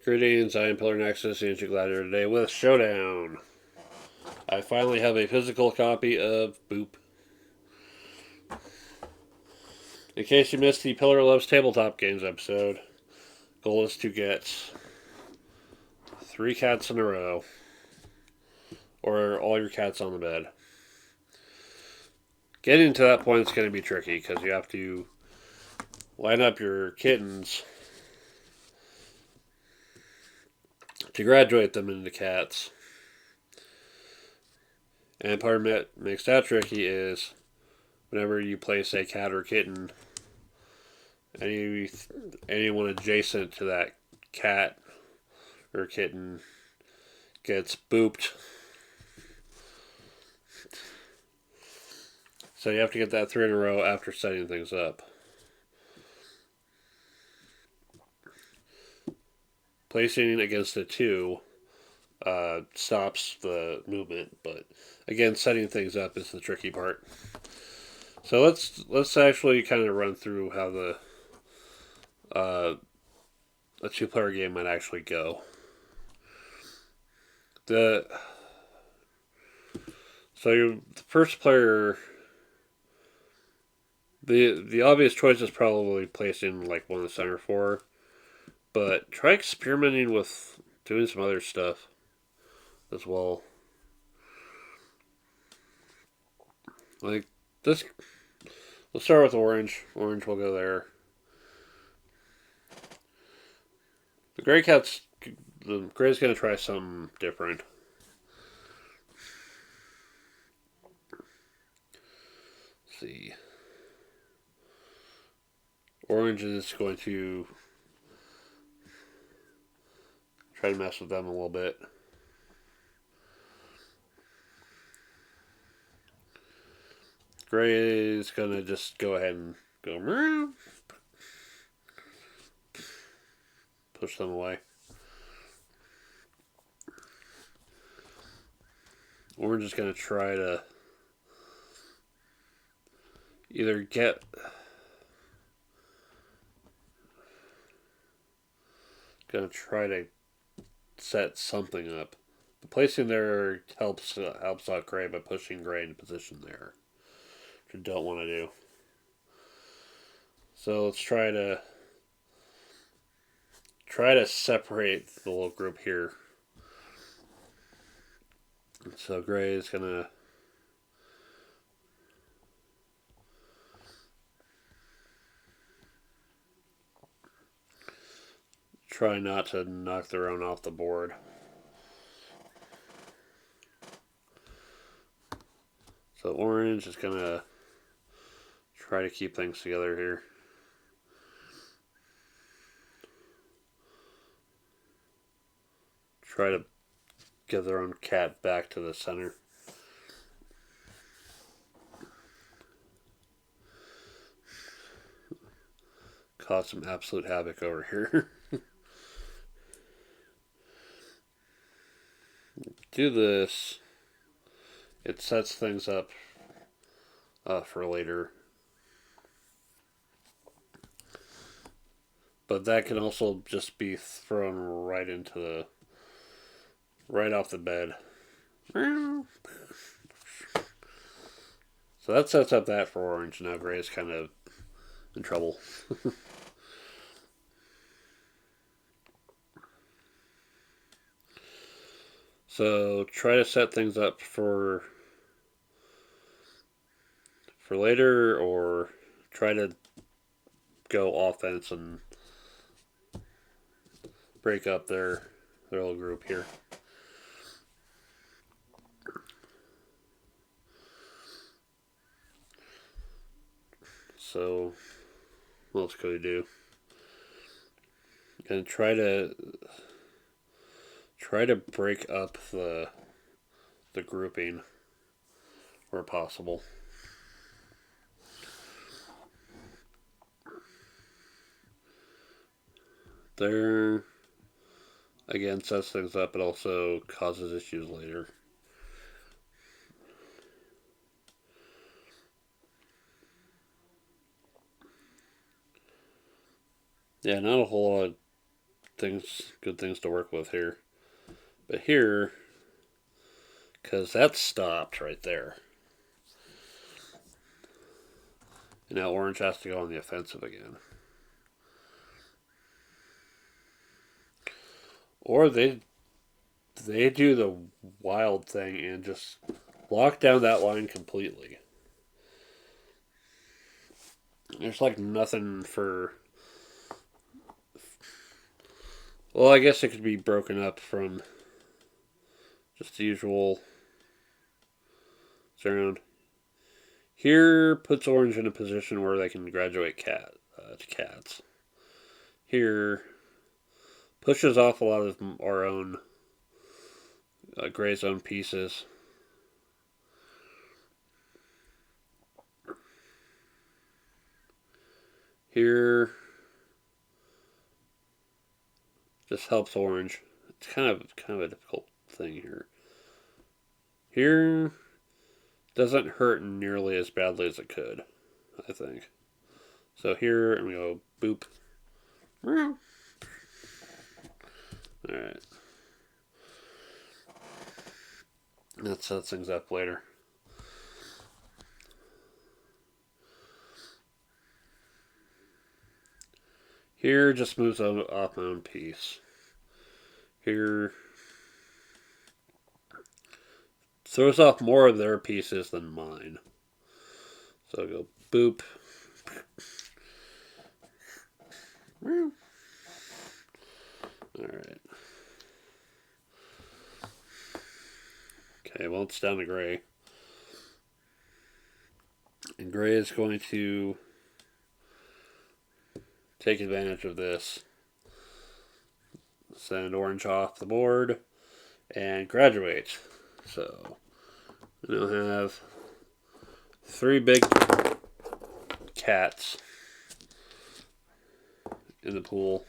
Greetings, I am Pillar Nexus, the Ancient Gladiator today with Showdown. I finally have a physical copy of Boop. In case you missed the Pillar Loves Tabletop Games episode, goal is to get 3 cats in a row, or all your cats on the bed. Getting to that point is going to be tricky because you have to line up your kittens to graduate them into cats. And part of what makes that tricky is whenever you place a cat or kitten, anyone adjacent to that cat or kitten gets booped. So you have to get that 3 in a row after setting things up. Placing against a 2 stops the movement, but again, setting things up is the tricky part. So let's actually kind of run through how a 2-player game might actually go. The first player, the obvious choice is probably placing like one in the center 4, but try experimenting with doing some other stuff as well. Like this, let's start with orange. Orange will go there. The gray's going to try something different. Let's see. Orange is going to try to mess with them a little bit. Gray is going to just go ahead and go meow. Push them away. Orange is going to try to either try to set something up. The placing there helps out Gray by pushing Gray into position there, which you don't want to do. So let's try to separate the little group here. So Gray is gonna try not to knock their own off the board. So orange is gonna try to keep things together here. Try to get their own cat back to the center. Cause some absolute havoc over here. Do this. It sets things up for later. But that can also just be thrown right off the bed. So that sets up that for orange. Now Gray is kind of in trouble. So try to set things up for later, or try to go offense and break up their little group here. So what else could we do? And try to break up the grouping where possible. There, again, sets things up, but also causes issues later. Yeah, not a whole lot good things to work with here. But here, because that's stopped right there. And now orange has to go on the offensive again. Or they do the wild thing and just lock down that line completely. There's like nothing for. Well, I guess it could be broken up from just the usual surround. Here puts orange in a position where they can graduate to cats. Here pushes off a lot of our own gray's own pieces. Here just helps orange. It's kind of a difficult thing here. Here doesn't hurt nearly as badly as it could, I think. So here I'm gonna go boop. Alright. That sets things up later. Here just moves off my own piece. Here throws off more of their pieces than mine. So I go boop. Alright. Okay, well it's down to gray. And gray is going to take advantage of this. Send orange off the board and graduate. So we now have 3 big cats in the pool.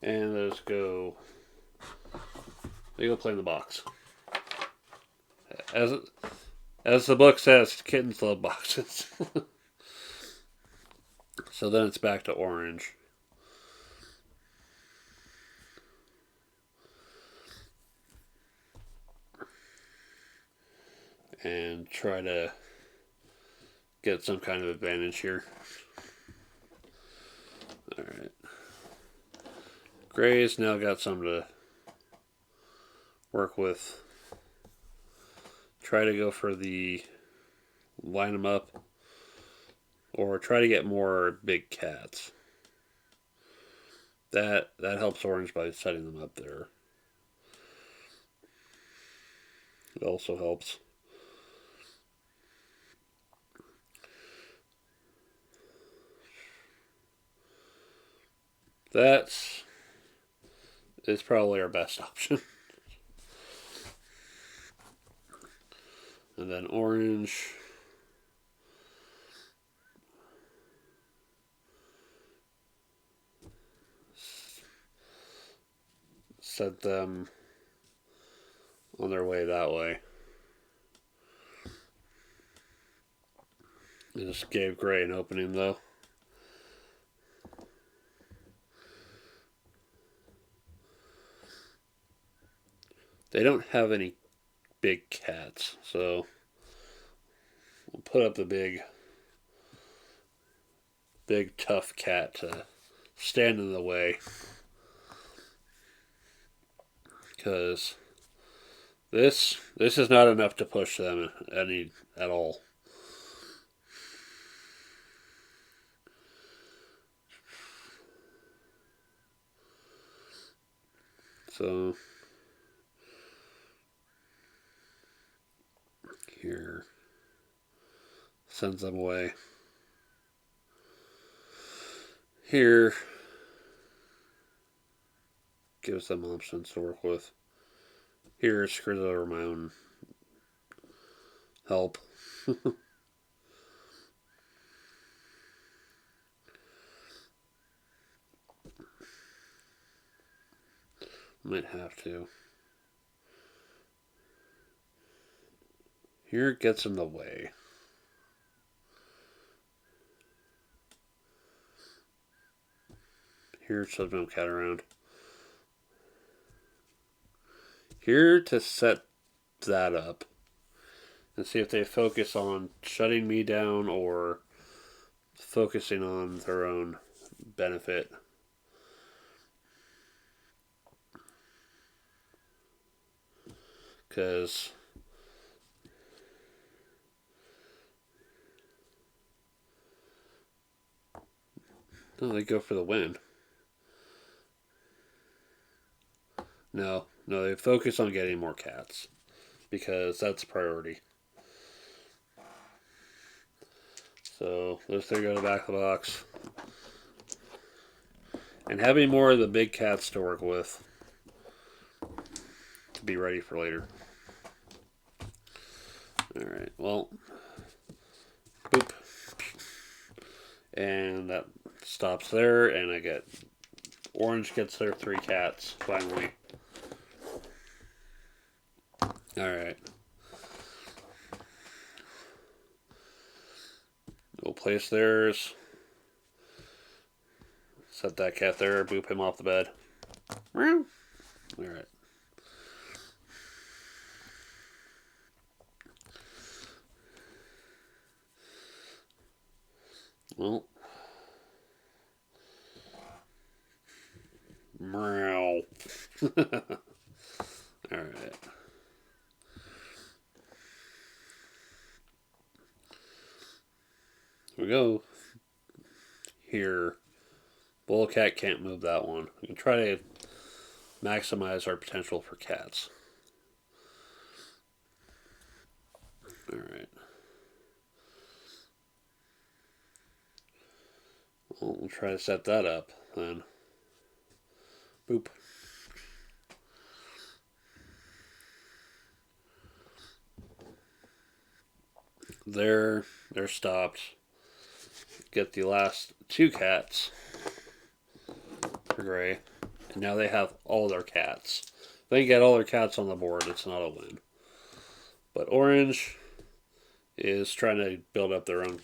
And let's go. They go play in the box. As the book says, kittens love boxes. So then it's back to orange. And try to get some kind of advantage here. Alright. Gray's now got some to work with. Try to go for the line them up. Or try to get more big cats. That helps orange by setting them up there. It also helps. That is probably our best option. And then orange. Set them on their way that way. I just gave gray an opening though. They don't have any big cats, so we'll put up the big tough cat to stand in the way. Because this is not enough to push them at all. So here sends them away. Here gives them options to work with. Here screws over my own help. Might have to. Here it gets in the way. Here should have been a cat around. Here to set that up and see if they focus on shutting me down or focusing on their own benefit. Because no, they go for the win. No, they focus on getting more cats because that's a priority. So those three go to the back of the box. And having more of the big cats to work with to be ready for later. Alright, well, boop. And that stops there, and I get orange gets their 3 cats, finally. Alright. We'll place theirs. Set that cat there, boop him off the bed. Alright. Well. Meow. Alright. Here we go. Here. Bull cat can't move that one. We can try to maximize our potential for cats. Alright. Well, we'll try to set that up then. Boop. They're stopped. Get the last 2 cats for gray. And now they have all their cats. If they get all their cats on the board, it's not a win. But orange is trying to build up their own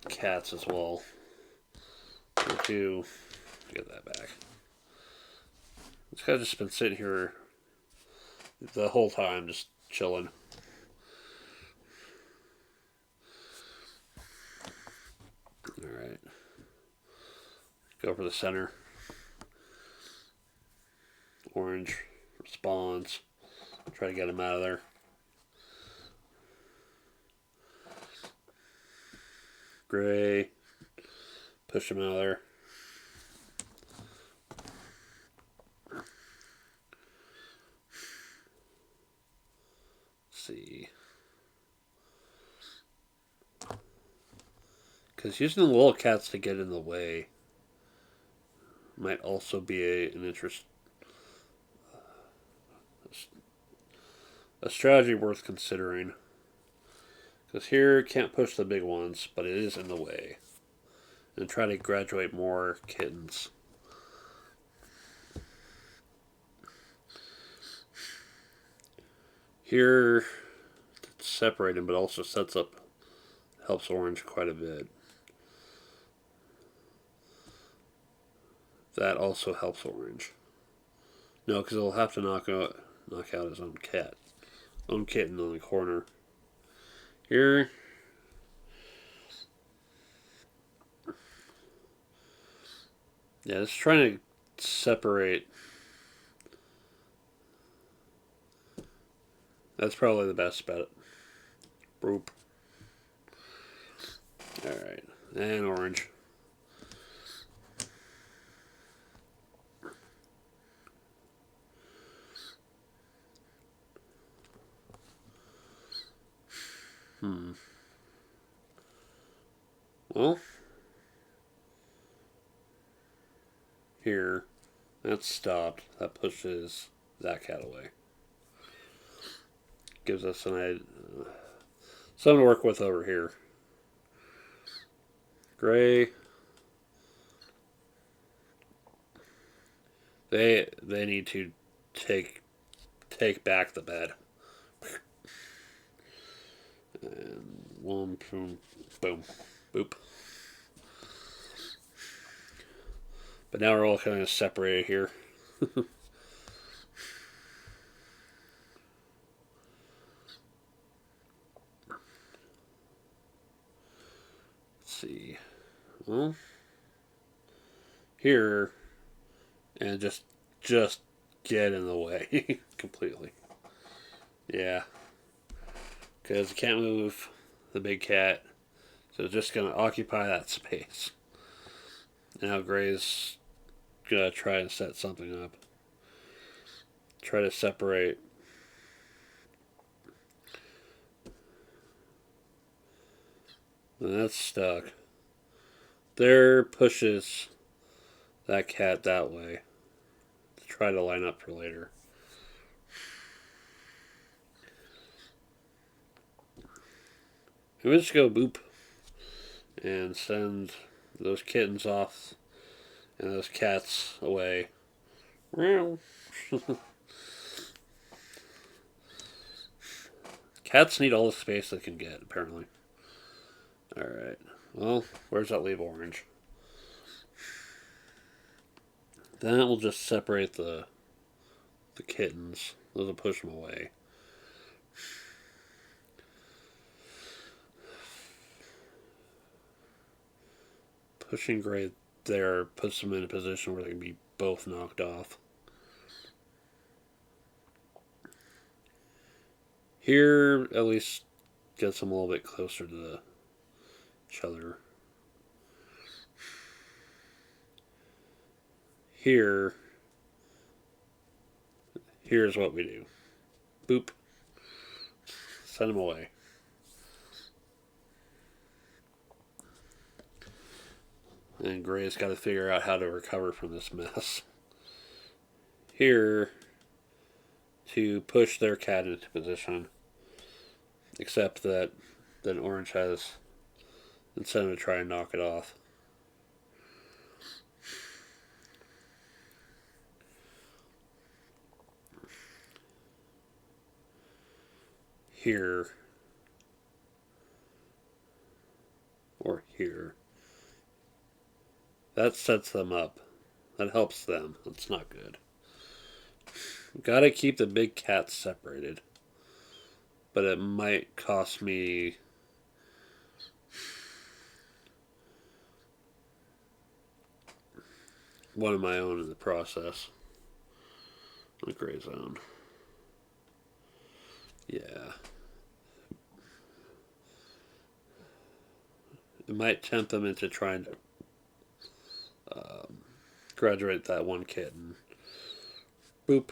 cats as well. To get that back. This guy's just been sitting here the whole time, just chilling. Alright. Go for the center. Orange responds. Try to get him out of there. Gray. Push him out of there. Let's see. Because using the little cats to get in the way might also be an interest. A strategy worth considering. Because here, can't push the big ones, but it is in the way. And try to graduate more kittens. Here, separate them, but also helps orange quite a bit. That also helps orange. No, because he'll have to knock out his own kitten on the corner. Here, yeah, just trying to separate. That's probably the best bet. Boop. Alright, and orange. Well, here, that's stopped. That pushes that cat away. Gives us something to work with over here. Gray. They need to take back the bed. And one, boom, boom, boop. But now we're all kind of separated here. Let's see. Well, here, and just get in the way completely. Yeah, because it can't move the big cat, so it's just gonna occupy that space. Now Gray's gonna try and set something up. Try to separate. And that's stuck. There pushes that cat that way to try to line up for later. We just go boop and send those kittens off and those cats away. Cats need all the space they can get, apparently. Alright. Well, where's that leave orange? Then we'll just separate the kittens. Those will push them away. Pushing Gray there puts them in a position where they can be both knocked off. Here, at least, gets them a little bit closer to each other. Here's what we do. Boop. Send them away. And Gray's got to figure out how to recover from this mess. Here, to push their cat into position. Except that then Orange has incentive to try and knock it off. Here. Or here. That sets them up. That helps them. That's not good. Gotta keep the big cats separated. But it might cost me one of my own in the process. The gray zone. Yeah. It might tempt them into trying to graduate that one kitten. Boop.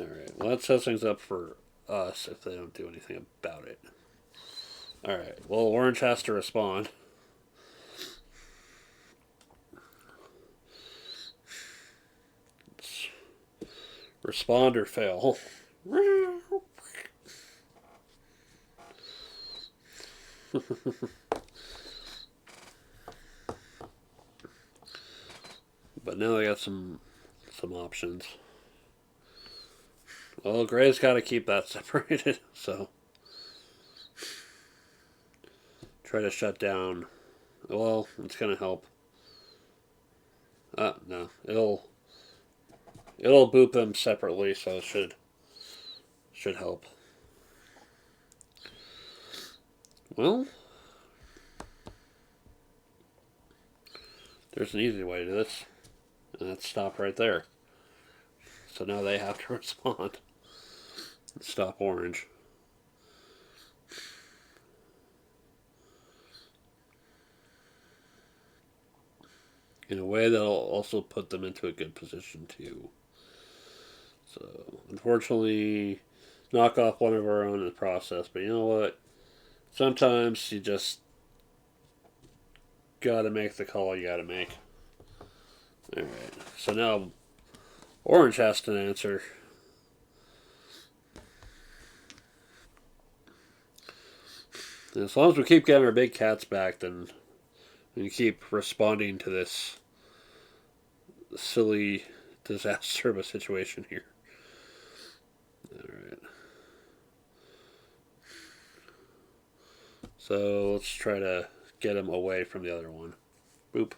Alright, well that sets things up for us if they don't do anything about it. Alright, well Orange has to respond. It's respond or fail. But now they got some options. Well, Gray's got to keep that separated, so try to shut down. Well, it's gonna help. No, it'll boop them separately, so it should help. Well, there's an easy way to do this, and that's stop right there. So now they have to respond. Stop Orange. In a way that'll also put them into a good position too. So, unfortunately, knock off one of our own in the process, but you know what? Sometimes you just gotta make the call you gotta make. Alright, so now Orange has to answer. And as long as we keep getting our big cats back, then we keep responding to this silly disaster of a situation here. Alright. So let's try to get him away from the other one. Boop.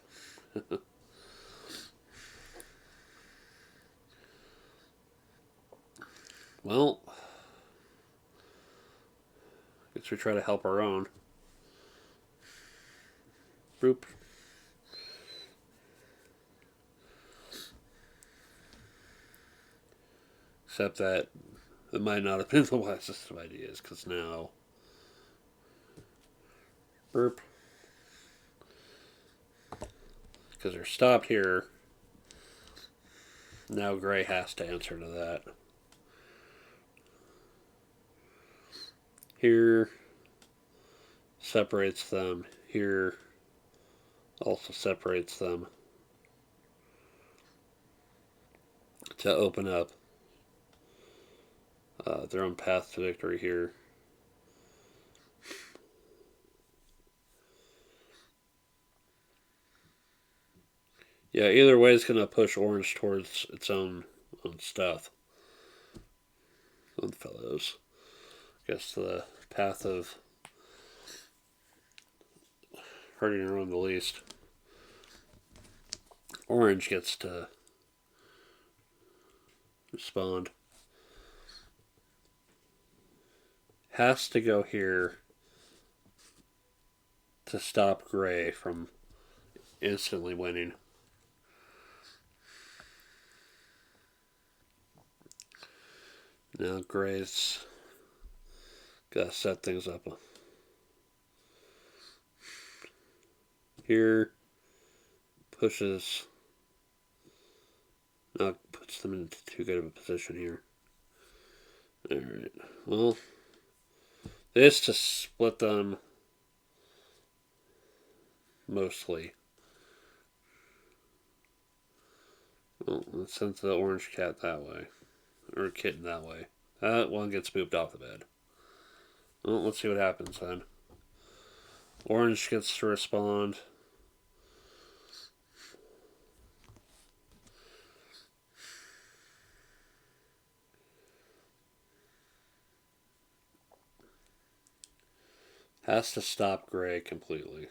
Well, guess we try to help our own. Boop. Except that it might not have been the wisest of ideas, because now... Burp. Because they're stopped here. Now gray has to answer to that. Here separates them. Here also separates them to open up their own path to victory here. Yeah, either way is going to push orange towards its own stuff. Own fellows. I guess the path of hurting your own the least. Orange gets to respond. Has to go here to stop gray from instantly winning. Now gray's gotta set things up. Here pushes. Now puts them into too good of a position here. Alright. Well, this to split them mostly. Well, let's send the orange cat that way. Or kitten that way. That one gets moved off the bed. Well, let's see what happens then. Orange gets to respond. Has to stop gray completely.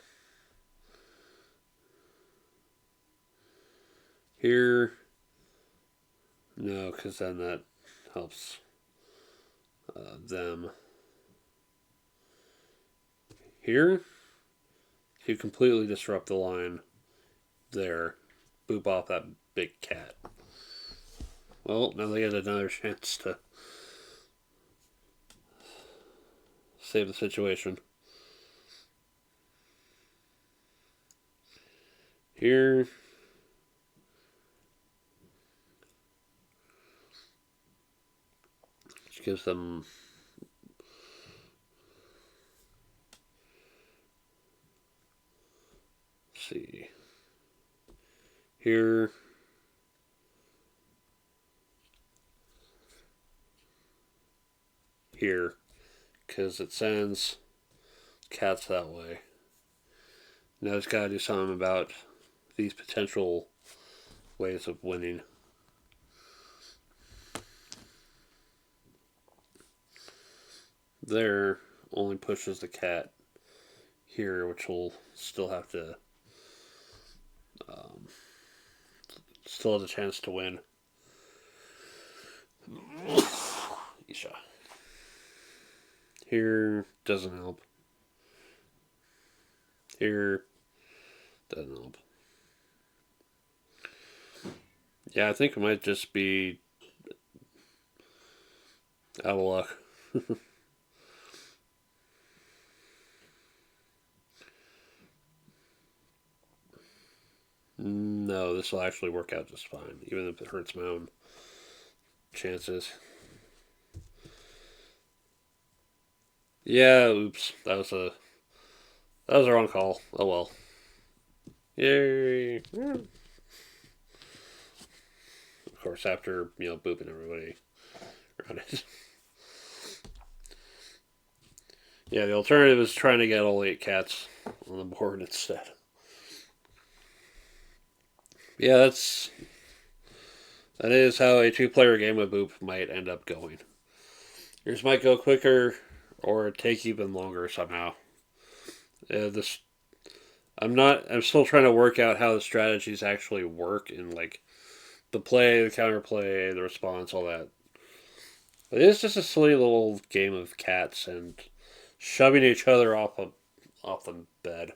Here, no, because then that helps them. Here, you completely disrupt the line there. Boop off that big cat. Well, now they get another chance to save the situation. Here, which gives them see here. Here, because it sends cats that way. Now it's got to do something about these potential ways of winning. There only pushes the cat here, which will still have to still has a chance to win. Isha. Here doesn't help. Here doesn't help. Yeah, I think it might just be out of luck. No, this will actually work out just fine, even if it hurts my own chances. Yeah, oops, that was a wrong call. Oh well. Yay! Of course, after booping everybody around it. Yeah, the alternative is trying to get all 8 cats on the board instead. Yeah, that is how a 2-player game of Boop might end up going. Yours might go quicker or take even longer somehow. This I'm not. I'm still trying to work out how the strategies actually work in like the play, the counterplay, the response, all that. But it's just a silly little game of cats and shoving each other off the bed.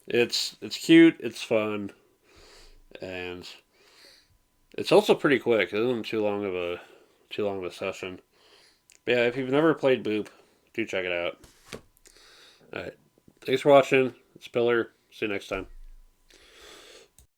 It's cute. It's fun, and it's also pretty quick. It isn't too long of a session. But yeah, if you've never played Boop, do check it out. All right. Thanks for watching. It's Pillar. See you next time.